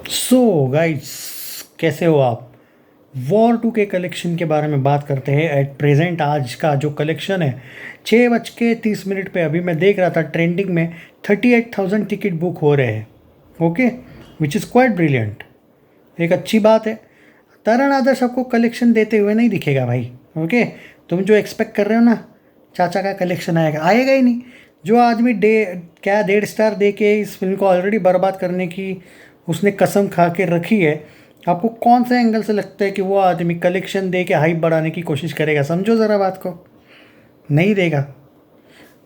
So guys, कैसे हो आप? वॉर 2 के कलेक्शन के बारे में बात करते हैं। एट प्रेजेंट आज का जो कलेक्शन है 6:30 पे अभी मैं देख रहा था ट्रेंडिंग में 38,000 टिकट बुक हो रहे हैं। Okay, which is quite brilliant. एक अच्छी बात है। तरण आदर्श आपको कलेक्शन देते हुए नहीं दिखेगा भाई। ओके, तुम जो एक्सपेक्ट कर रहे हो ना चाचा का कलेक्शन आएगा, आएगा ही नहीं। जो आदमी 1.5 स्टार दे के इस फिल्म को ऑलरेडी बर्बाद करने की उसने कसम खा के रखी है, आपको कौन से एंगल से लगता है कि वो आदमी कलेक्शन दे के हाइप बढ़ाने की कोशिश करेगा? समझो ज़रा बात को। नहीं देगा।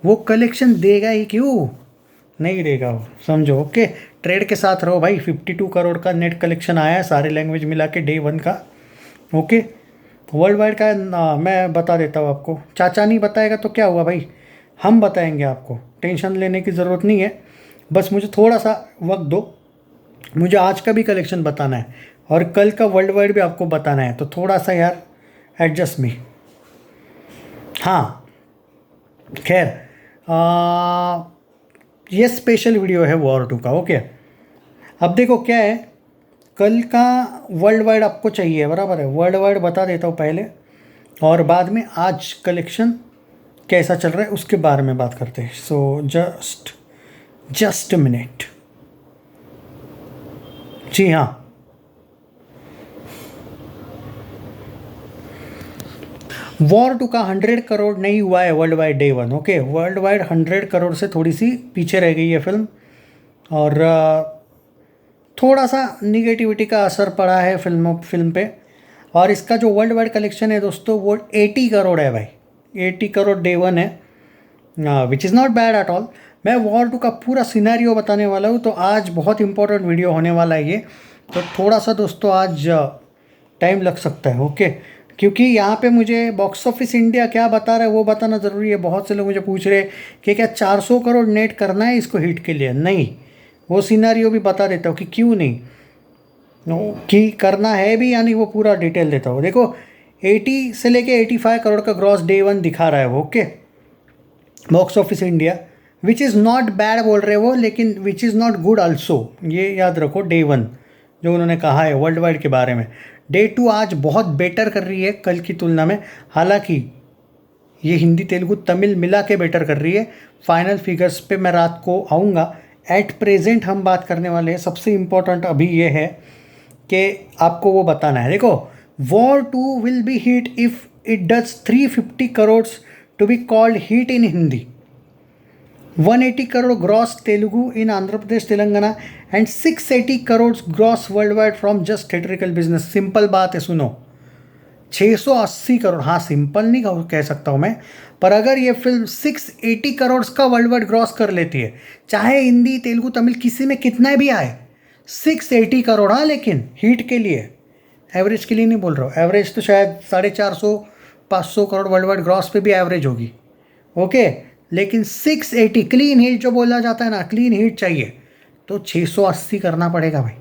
वो कलेक्शन देगा ही क्यों? नहीं देगा वो, समझो। ओके, ट्रेड के साथ रहो भाई। 52 करोड़ का नेट कलेक्शन आया है सारे लैंग्वेज मिला के डे 1 का। ओके, वर्ल्ड वाइड का मैं बता देता हूँ आपको। चाचा नहीं बताएगा तो क्या हुआ भाई, हम बताएंगे आपको। टेंशन लेने की ज़रूरत नहीं है, बस मुझे थोड़ा सा वक्त दो। मुझे आज का भी कलेक्शन बताना है और कल का वर्ल्ड वाइड भी आपको बताना है, तो थोड़ा सा यार एडजस्ट मी। हाँ, खैर, ये स्पेशल वीडियो है वॉर 2 का। ओके, अब देखो क्या है, कल का वर्ल्ड वाइड आपको चाहिए, बराबर है। वर्ल्ड वाइड बता देता हूँ पहले, और बाद में आज कलेक्शन कैसा चल रहा है उसके बारे में बात करते हैं। So just minute. जी हाँ, वॉर 2 का 100 करोड़ नहीं हुआ है world wide day 1। Okay, world wide 100 crore से थोड़ी सी पीछे रह गई है फिल्म, और थोड़ा सा निगेटिविटी का असर पड़ा है फिल्म पे। और इसका जो वर्ल्ड वाइड कलेक्शन है दोस्तों वो 80 करोड़ है भाई। 80 करोड़ डे 1 है, which is not bad at all. मैं वॉर 2 का पूरा सिनेरियो बताने वाला हूँ, तो आज बहुत इंपॉर्टेंट वीडियो होने वाला है ये। तो थोड़ा सा दोस्तों आज टाइम लग सकता है। ओके, क्योंकि यहाँ पे मुझे बॉक्स ऑफिस इंडिया क्या बता रहा है वो बताना ज़रूरी है। बहुत से लोग मुझे पूछ रहे हैं कि क्या 400 करोड़ नेट करना है इसको हिट के लिए? नहीं, वो सिनेरियो भी बता देता हूँ कि क्यों नहीं, कि करना है भी, यानी वो पूरा डिटेल देता हूँ। देखो, 80 से लेके 85 करोड़ का ग्रॉस डे 1 दिखा रहा है वो। Okay, box office India, which is not bad बोल रहे वो, लेकिन which is not good also. ये याद रखो डे 1 जो उन्होंने कहा है वर्ल्ड वाइड के बारे में। डे 2 आज बहुत बेटर कर रही है कल की तुलना में। हालांकि ये हिंदी तेलुगु तमिल मिला के बेटर कर रही है। फाइनल फिगर्स पे मैं रात को आऊँगा। एट प्रेजेंट हम बात करने वाले हैं, सबसे इम्पोर्टेंट अभी ये है कि आपको वो बताना है। देखो, war 2 will be hit if it does 350 crore to be called hit in Hindi, 180 crore gross Telugu in Andhra Pradesh Telangana, and 680 crore gross world wide from just theatrical business. Simple बात है, सुनो। 680 करोड़, हाँ सिंपल नहीं कह सकता हूँ मैं, पर अगर ये फिल्म 680 करोड़ का वर्ल्ड वाइड ग्रॉस कर लेती है, चाहे हिंदी तेलुगु तमिल किसी में कितना भी आए, 680 करोड़। हाँ, लेकिन हिट के लिए, एवरेज के लिए नहीं बोल रहा हूँ। एवरेज तो शायद 450-500 करोड़ वर्ल्ड वाइड ग्रॉस पे भी एवरेज होगी। ओके, लेकिन 680 क्लीन हिट जो बोला जाता है ना, क्लीन हिट चाहिए तो 680 करना पड़ेगा भाई।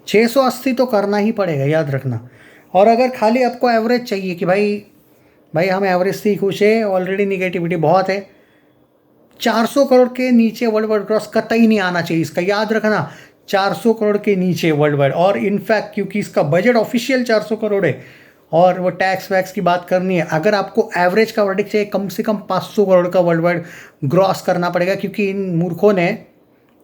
680 तो करना ही पड़ेगा, याद रखना। और अगर खाली आपको एवरेज चाहिए कि भाई हम एवरेज से ही खुश है, ऑलरेडी निगेटिविटी बहुत है, 400 करोड़ के नीचे वर्ल्ड वाइड क्रॉस कतई नहीं आना चाहिए इसका, याद रखना। 400 करोड़ के नीचे वर्ल्ड वाइड, और इनफैक्ट क्योंकि इसका बजट ऑफिशियल 400 करोड़ है और वो टैक्स वैक्स की बात करनी है, अगर आपको एवरेज का वर्डिक्ट चाहिए कम से कम 500 करोड़ का वर्ल्ड वाइड ग्रॉस करना पड़ेगा। क्योंकि इन मूर्खों ने,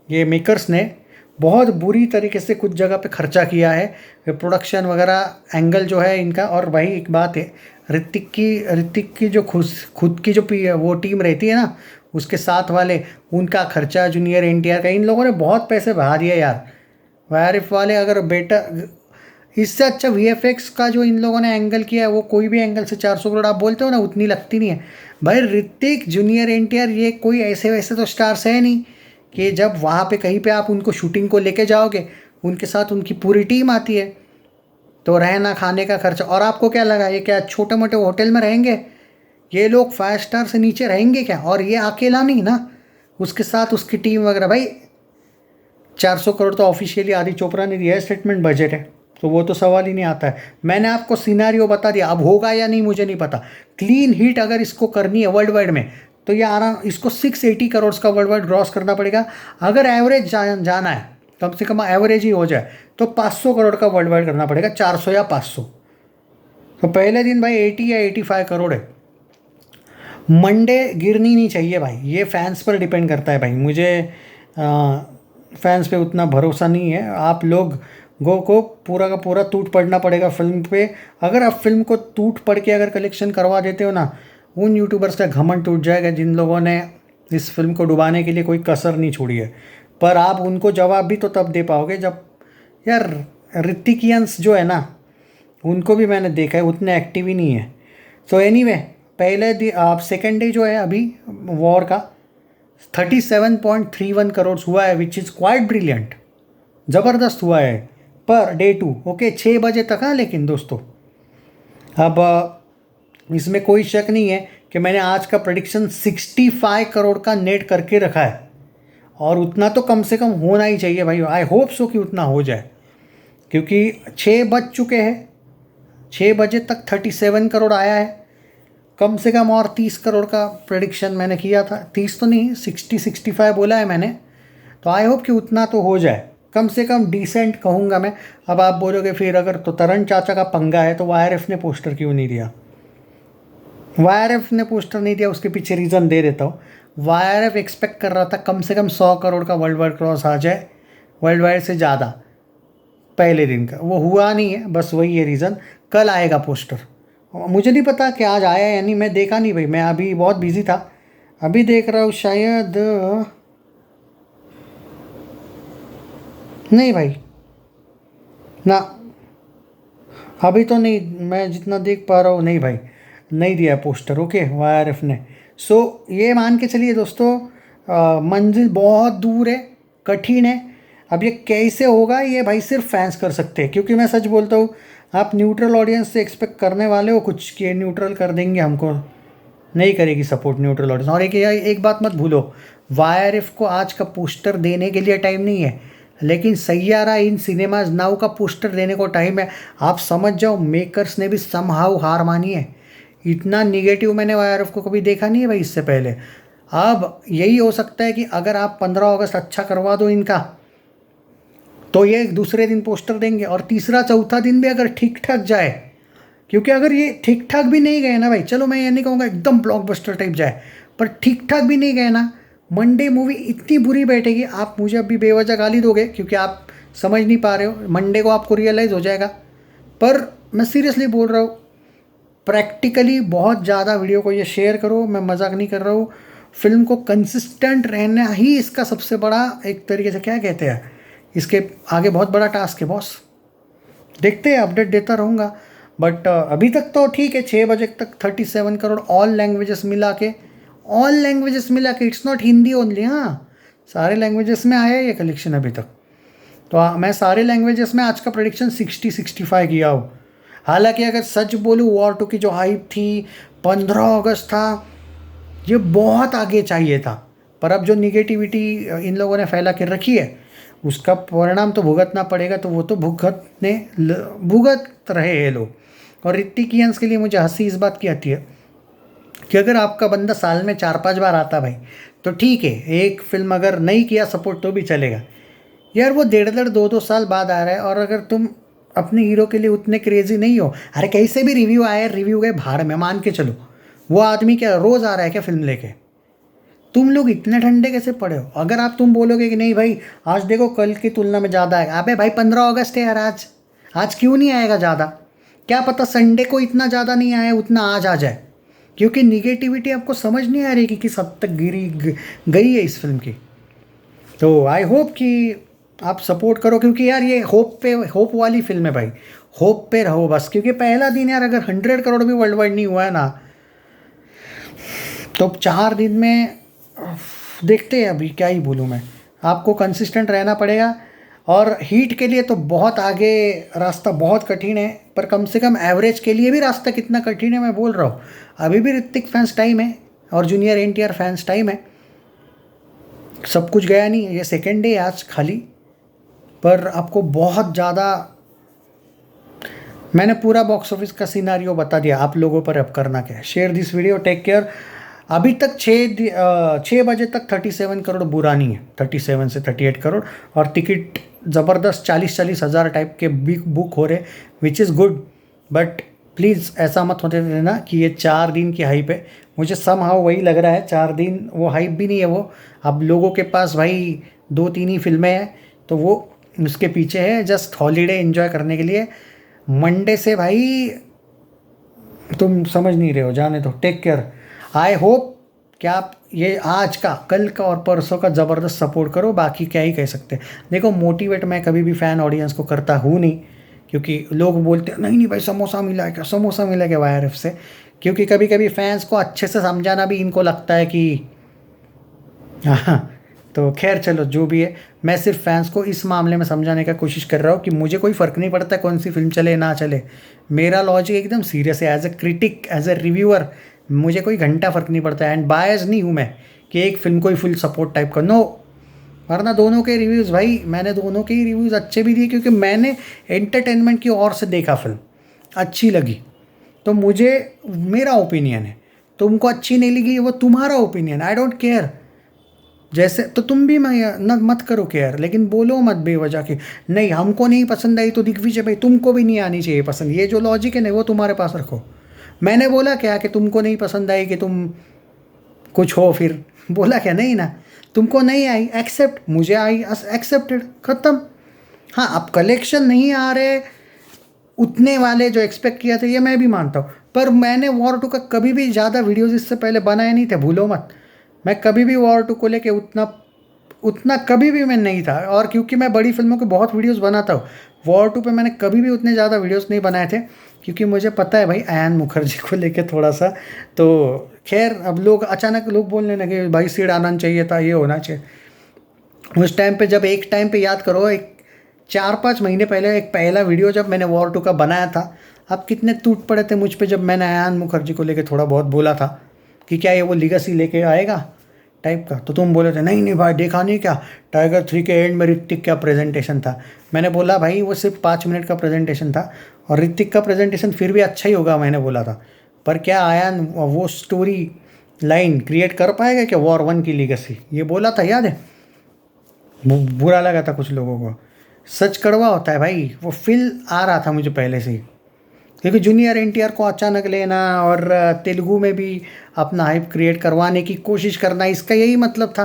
ये मेकर्स ने बहुत बुरी तरीके से कुछ जगह पे खर्चा किया है, प्रोडक्शन वगैरह एंगल जो है इनका। और भाई एक बात है, ऋतिक की जो खुद की जो वो टीम रहती है ना, उसके साथ वाले, उनका खर्चा, जूनियर एनटीआर का, इन लोगों ने बहुत पैसे बहा दिए यार। वारिफ वाले अगर बेटा, इससे अच्छा वीएफएक्स का जो इन लोगों ने एंगल किया है, वो कोई भी एंगल से 400 करोड़ आप बोलते हो ना, उतनी लगती नहीं है भाई। ऋतिक, जूनियर एनटीआर, ये कोई ऐसे वैसे तो स्टार्स है नहीं कि जब वहाँ पे कहीं पे आप उनको शूटिंग को लेके जाओगे, उनके साथ उनकी पूरी टीम आती है, तो रहना खाने का खर्चा। और आपको क्या लगा ये क्या छोटे मोटे होटल में रहेंगे? ये लोग 5 स्टार से नीचे रहेंगे क्या? और ये अकेला नहीं ना, उसके साथ उसकी टीम वगैरह। भाई 400 करोड़ तो ऑफिशियली आदि चोपड़ा ने दिया है, स्टेटमेंट बजट है, तो वो तो सवाल ही नहीं आता है। मैंने आपको सिनारियो बता दिया, अब होगा या नहीं मुझे नहीं पता। क्लीन हिट अगर इसको करनी है वर्ल्ड वाइड में, तो ये आराम, इसको 680 करोड़ का वर्ल्ड वाइड ग्रॉस करना पड़ेगा। अगर एवरेज जाना है कम से कम एवरेज ही हो जाए तो 500 करोड़ का वर्ल्ड वाइड करना पड़ेगा, 400 या 500। तो पहले दिन भाई 80 या 85 करोड़ है। मंडे गिरनी नहीं चाहिए भाई, ये फैंस पर डिपेंड करता है भाई। मुझे फैंस पे उतना भरोसा नहीं है। आप लोग को पूरा का पूरा टूट पड़ना पड़ेगा फिल्म पे। अगर आप फिल्म को टूट पड़ के अगर कलेक्शन करवा देते हो ना, उन यूट्यूबर्स का घमंड टूट जाएगा जिन लोगों ने इस फिल्म को डुबाने के लिए कोई कसर नहीं छोड़ी है। पर आप उनको जवाब भी तो तब दे पाओगे जब, यार ऋतिकियंस जो है ना, उनको भी मैंने देखा है, उतने एक्टिव ही नहीं है। सो एनीवे, पहले आप सेकेंड डे जो है अभी वॉर का 37.31 करोड़ हुआ है, विच इज़ क्वाइट ब्रिलियंट, ज़बरदस्त हुआ है। पर डे 2 ओके 6 बजे तक। हाँ लेकिन दोस्तों अब इसमें कोई शक नहीं है कि मैंने आज का प्रेडिक्शन 65 करोड़ का नेट करके रखा है, और उतना तो कम से कम होना ही चाहिए भाई। आई होप सो कि उतना हो जाए, क्योंकि 6 बज चुके हैं, 6 बजे तक 37 करोड़ आया है। कम से कम और 30 करोड़ का प्रेडिक्शन मैंने किया था, 30 तो नहीं 60-65 बोला है मैंने। तो आई होप कि उतना तो हो जाए, कम से कम डिसेंट कहूँगा मैं। अब आप बोलोगे फिर अगर तो तरण चाचा का पंगा है तो YRF ने पोस्टर क्यों नहीं दिया। YRF ने पोस्टर नहीं दिया, उसके पीछे रीज़न दे देता हूँ। YRF एक्सपेक्ट कर रहा था कम से कम 100 करोड़ का वर्ल्ड वाइड क्रॉस आ जाए, वर्ल्ड वाइड से ज़्यादा पहले दिन का। वो हुआ नहीं है, बस वही है रीज़न। कल आएगा पोस्टर, मुझे नहीं पता कि आज आया या नहीं, मैं देखा नहीं भाई, मैं अभी बहुत बिजी था। अभी देख रहा हूँ शायद नहीं भाई ना, अभी तो नहीं, मैं जितना देख पा रहा हूँ नहीं भाई, नहीं दिया पोस्टर ओके YRF ने। सो ये मान के चलिए दोस्तों, मंजिल बहुत दूर है, कठिन है। अब ये कैसे होगा ये भाई सिर्फ फैंस कर सकते हैं, क्योंकि मैं सच बोलता हूँ, आप न्यूट्रल ऑडियंस से एक्सपेक्ट करने वाले हो कुछ कि न्यूट्रल कर देंगे, हमको नहीं करेगी सपोर्ट न्यूट्रल ऑडियंस। और एक बात मत भूलो, YRF को आज का पोस्टर देने के लिए टाइम नहीं है, लेकिन सैयारा इन सिनेमाज नाउ का पोस्टर देने को टाइम है। आप समझ जाओ मेकर्स ने भी समहाउ हार मानी है। इतना निगेटिव मैंने YRF को कभी देखा नहीं है भाई इससे पहले। अब यही हो सकता है कि अगर आप 15 अगस्त अच्छा करवा दो इनका, तो ये दूसरे दिन पोस्टर देंगे, और तीसरा चौथा दिन भी अगर ठीक ठाक जाए, क्योंकि अगर ये ठीक ठाक भी नहीं गए ना भाई, चलो मैं ये नहीं कहूँगा एकदम ब्लॉकबस्टर टाइप जाए, पर ठीक ठाक भी नहीं गए ना, मंडे मूवी इतनी बुरी बैठेगी। आप मुझे अभी बेवजह गाली दोगे क्योंकि आप समझ नहीं पा रहे हो, मंडे को आपको रियलाइज़ हो जाएगा। पर मैं सीरियसली बोल रहा हूँ, प्रैक्टिकली बहुत ज़्यादा वीडियो को ये शेयर करो, मैं मजाक नहीं कर रहा हूँ। फिल्म को कंसिस्टेंट रहना ही इसका सबसे बड़ा एक तरीके से क्या कहते हैं, इसके आगे बहुत बड़ा टास्क है बॉस। देखते हैं, अपडेट देता रहूँगा। बट अभी तक तो ठीक है, 6 बजे तक 37 करोड़ ऑल लैंग्वेजेस मिला के, इट्स नॉट हिंदी ओनली, हाँ सारे लैंग्वेजेस में आया है ये कलेक्शन अभी तक। तो मैं सारे लैंग्वेजेस में आज का प्रेडिक्शन 60-65 किया हूँ। हालांकि अगर सच बोलूँ, वॉर 2 की जो हाइप थी 15 अगस्त था, ये बहुत आगे चाहिए था। पर अब जो निगेटिविटी इन लोगों ने फैला के रखी है, उसका परिणाम तो भुगतना पड़ेगा, तो वो तो भुगत रहे हैं लोग। और ऋतिकियंस के लिए मुझे हंसी इस बात की आती है कि अगर आपका बंदा साल में 4-5 बार आता भाई तो ठीक है, एक फिल्म अगर नहीं किया सपोर्ट तो भी चलेगा। यार वो 1.5-2 साल बाद आ रहा है, और अगर तुम अपने हीरो के लिए उतने क्रेजी नहीं हो, अरे कैसे भी रिव्यू आए, रिव्यू गए भाड़ में, मान के चलो वो आदमी क्या रोज़ आ रहा है क्या फिल्म लेके, तुम लोग इतने ठंडे कैसे पड़े हो। अगर आप तुम बोलोगे कि नहीं भाई आज देखो कल की तुलना में ज़्यादा आएगा, अबे भाई 15 अगस्त है यार, आज क्यों नहीं आएगा ज़्यादा, क्या पता संडे को इतना ज़्यादा नहीं आया उतना आज आ जाए, क्योंकि निगेटिविटी आपको समझ नहीं आ रही कि किस हद तक गई है इस फिल्म की। तो आई होप कि आप सपोर्ट करो, क्योंकि यार ये होप वाली फिल्म है भाई, होप पे रहो बस। क्योंकि पहला दिन यार अगर 100 करोड़ भी वर्ल्ड वाइड नहीं हुआ है ना, तो 4 दिन में देखते हैं, अभी क्या ही बोलूँ मैं। आपको कंसिस्टेंट रहना पड़ेगा, और हीट के लिए तो बहुत आगे रास्ता बहुत कठिन है, पर कम से कम एवरेज के लिए भी रास्ता कितना कठिन है मैं बोल रहा हूँ। अभी भी ऋतिक फैंस टाइम है, और जूनियर NTR फैंस टाइम है, सब कुछ गया नहीं है। ये सेकेंड डे आज खाली, पर आपको बहुत ज़्यादा मैंने पूरा बॉक्स ऑफिस का सिनारियो बता दिया, आप लोगों पर अब करना क्या है। Share this video, take care. अभी तक 6 बजे तक 37 करोड़ बुरा नहीं है, 37 से 38 करोड़, और टिकट ज़बरदस्त 40-40 हज़ार टाइप के बुक हो रहे, which is good. But please ऐसा मत होते देना कि ये 4 दिन की हाइप है। मुझे समहाउ वही लग रहा है, 4 दिन वो हाइप भी नहीं है वो। अब लोगों के पास भाई 2-3 ही फिल्में हैं, तो वो उसके पीछे है जस्ट हॉलीडे एंजॉय करने के लिए। मंडे से भाई तुम समझ नहीं रहे हो, जाने दो, टेक केयर। आई होप कि आप ये आज का, कल का और परसों का ज़बरदस्त सपोर्ट करो, बाकी क्या ही कह सकते हैं। देखो, मोटिवेट मैं कभी भी फ़ैन ऑडियंस को करता हूँ नहीं, क्योंकि लोग बोलते हैं नहीं नहीं भाई समोसा मिला है क्या, समोसा मिला है क्या YRF से। क्योंकि कभी कभी फैंस को अच्छे से समझाना भी इनको लगता है कि हाँ। तो खैर चलो, जो भी है, मैं सिर्फ फैंस को इस मामले में समझाने का कोशिश कर रहा हूँ कि मुझे कोई फ़र्क नहीं पड़ता कौन सी फिल्म चले ना चले। मेरा लॉजिक एकदम सीरियस है, as a critic, as a reviewer मुझे कोई घंटा फ़र्क नहीं पड़ता। एंड बायस नहीं हूँ मैं कि एक फिल्म को ही फुल सपोर्ट टाइप का, नो। वरना दोनों के रिव्यूज़ भाई, मैंने दोनों के ही रिव्यूज़ अच्छे भी दिए, क्योंकि मैंने एंटरटेनमेंट की ओर से देखा फिल्म, अच्छी लगी तो मुझे, मेरा ओपिनियन है। तुमको अच्छी नहीं लगी वो तुम्हारा ओपिनियन, आई डोंट केयर। जैसे तो तुम भी मैं न मत करो केयर, लेकिन बोलो मत बेवजह कि नहीं हमको नहीं पसंद आई तो दिग्विजय भाई तुमको भी नहीं आनी चाहिए पसंद। ये जो लॉजिक है ना वो तुम्हारे पास रखो। मैंने बोला क्या कि तुमको नहीं पसंद आई कि तुम कुछ हो, फिर बोला क्या, नहीं ना। तुमको नहीं आई, एक्सेप्ट, मुझे आई, एक्सेप्टेड, ख़त्म। हाँ, अब कलेक्शन नहीं आ रहे उतने वाले जो एक्सपेक्ट किया था, ये मैं भी मानता हूँ, पर मैंने वॉर 2 का कभी भी ज़्यादा वीडियोज़ इससे पहले बनाए नहीं थे, भूलो मत। मैं कभी भी वॉर 2 को लेके उतना उतना कभी भी मैं नहीं था। और क्योंकि मैं बड़ी फिल्मों के बहुत वीडियोस बनाता हूँ, वॉर 2 पे मैंने कभी भी उतने ज़्यादा वीडियोस नहीं बनाए थे, क्योंकि मुझे पता है भाई अयान मुखर्जी को लेके थोड़ा सा। तो खैर, अब लोग अचानक लोग बोलने लगे भाई सीड आना चाहिए था, ये होना चाहिए। उस टाइम पे, जब एक टाइम पे याद करो, एक 4-5 महीने पहले एक पहला वीडियो जब मैंने वॉर 2 का बनाया था, अब कितने टूट पड़े थे मुझ पे जब मैंने अयान मुखर्जी को लेके थोड़ा बहुत बोला था कि क्या ये वो लीगेसी लेके आएगा टाइप का। तो तुम बोले थे नहीं नहीं भाई देखा नहीं क्या, टाइगर 3 के एंड में ऋतिक का प्रेजेंटेशन था। मैंने बोला भाई वो सिर्फ 5 मिनट का प्रेजेंटेशन था, और ऋतिक का प्रेजेंटेशन फिर भी अच्छा ही होगा, मैंने बोला था। पर क्या आयान वो स्टोरी लाइन क्रिएट कर पाएगा क्या वॉर 1 की लीगेसी, ये बोला था, याद है। बुरा लगा था कुछ लोगों को। सच कड़वा होता है भाई, वो फील आ रहा था मुझे पहले से ही। क्योंकि जूनियर NTR को अचानक लेना और तेलुगु में भी अपना हाइप क्रिएट करवाने की कोशिश करना, इसका यही मतलब था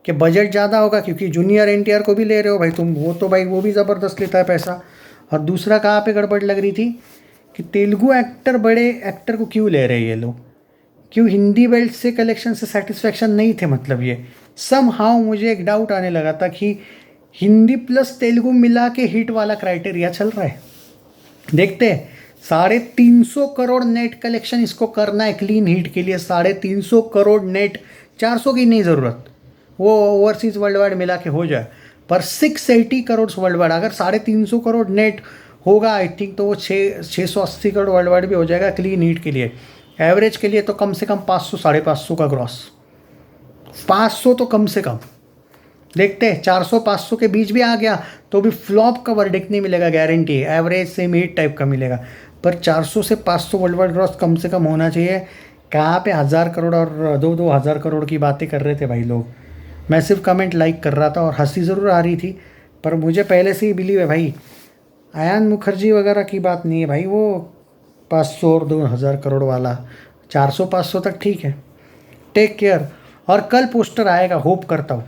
कि बजट ज़्यादा होगा, क्योंकि जूनियर NTR को भी ले रहे हो भाई तुम, वो तो भाई वो भी ज़बरदस्त लेता है पैसा। और दूसरा कहाँ पे गड़बड़ लग रही थी कि तेलुगु एक्टर, बड़े एक्टर को क्यों ले रहे हैं ये लोग, क्यों हिंदी बेल्ट से कलेक्शन से सेटिस्फेक्शन नहीं थे, मतलब ये सम हाउ मुझे एक डाउट आने लगा था कि हिंदी प्लस तेलुगु मिला के हिट वाला क्राइटेरिया चल रहा है। देखते हैं, 350 करोड़ नेट कलेक्शन इसको करना है क्लीन हिट के लिए, 350 करोड़ नेट, 400 की नहीं ज़रूरत, वो ओवरसीज़ वर्ल्ड वाइड मिला के हो जाए। पर 680 करोड़ वर्ल्ड वाइड, अगर 350 करोड़ नेट होगा आई थिंक, तो वो 680 करोड़ वर्ल्ड वाइड भी हो जाएगा क्लीन हिट के लिए। एवरेज के लिए तो कम से कम 500-550 का ग्रॉस, 500 तो कम से कम। देखते हैं 400-500 के बीच भी आ गया तो भी फ्लॉप का वर्डिक्ट नहीं मिलेगा, गारंटी है, एवरेज सेम हिट टाइप का मिलेगा। पर 400 से 500 वर्ल्ड वाइड ग्रॉस कम से कम होना चाहिए। कहाँ पे 1000 करोड़ और 2-2 हज़ार करोड़ की बातें कर रहे थे भाई लोग। मैं सिर्फ कमेंट लाइक कर रहा था और हंसी ज़रूर आ रही थी, पर मुझे पहले से ही बिलीव है भाई, अयान मुखर्जी वगैरह की बात नहीं है भाई, वो 500 और 2000 करोड़ वाला, 400-500 तक ठीक है। टेक केयर, और कल पोस्टर आएगा, होप करता हूँ।